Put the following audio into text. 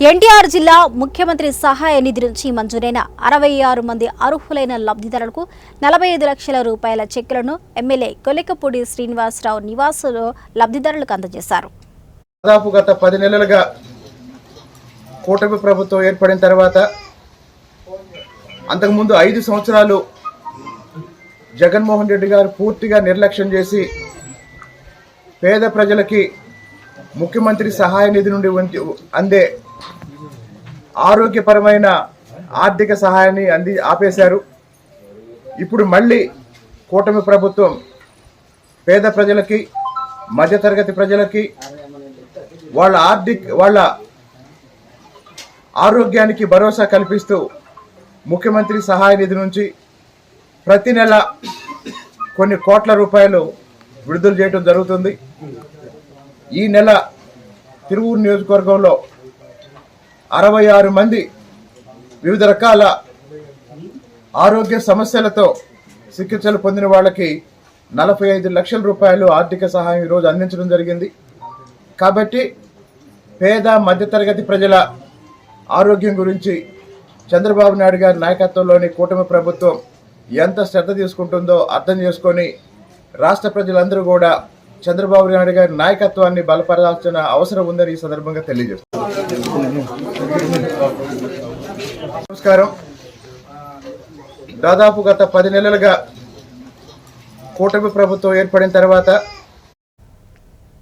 ఎన్టీఆర్ జిల్లా ముఖ్యమంత్రి సహాయ నిధి నుంచి మంజూరైన 66 మంది అర్హులైన లబ్ధిదారులకు 45 లక్షల రూపాయల చెక్కులను ఎమ్మెల్యే కొలికపూడి శ్రీనివాసరావు నివాసంలో లబ్ధిదారులకు అందజేశారు. దాదాపు గత 10 నెలలుగా కూటమి ప్రభుత్వం ఏర్పడిన తర్వాత అంతకుముందు 5 సంవత్సరాలు జగన్మోహన్ రెడ్డి గారు పూర్తిగా నిర్లక్ష్యం చేసి పేద ప్రజలకి ముఖ్యమంత్రి సహాయ నిధి నుండి అందే ఆరోగ్యపరమైన ఆర్థిక సహాయాన్ని ఆపేశారు. ఇప్పుడు మళ్ళీ కూటమి ప్రభుత్వం పేద ప్రజలకి, మధ్యతరగతి ప్రజలకి వాళ్ళ ఆరోగ్యానికి భరోసా కల్పిస్తూ ముఖ్యమంత్రి సహాయ నిధి నుంచి ప్రతి నెల కొన్ని కోట్ల రూపాయలు విడుదల చేయడం జరుగుతుంది. ఈ నెల తిరువూరు నియోజకవర్గంలో 66 మంది వివిధ రకాల ఆరోగ్య సమస్యలతో చికిత్సలు పొందిన వాళ్ళకి 45 లక్షల రూపాయలు ఆర్థిక సహాయం ఈరోజు అందించడం జరిగింది. కాబట్టి పేద మధ్యతరగతి ప్రజల ఆరోగ్యం గురించి చంద్రబాబు నాయుడు గారి నాయకత్వంలోని కూటమి ప్రభుత్వం ఎంత శ్రద్ధ తీసుకుంటుందో అర్థం చేసుకొని రాష్ట్ర ప్రజలందరూ కూడా చంద్రబాబు నాయుడు గారి నాయకత్వాన్ని బలపరాల్సిన అవసరం ఉందని ఈ సందర్భంగా తెలియజేస్తున్నారు. నమస్కారం. దాదాపు గత 10 నెలలుగా కూటమి ప్రభుత్వం ఏర్పడిన తర్వాత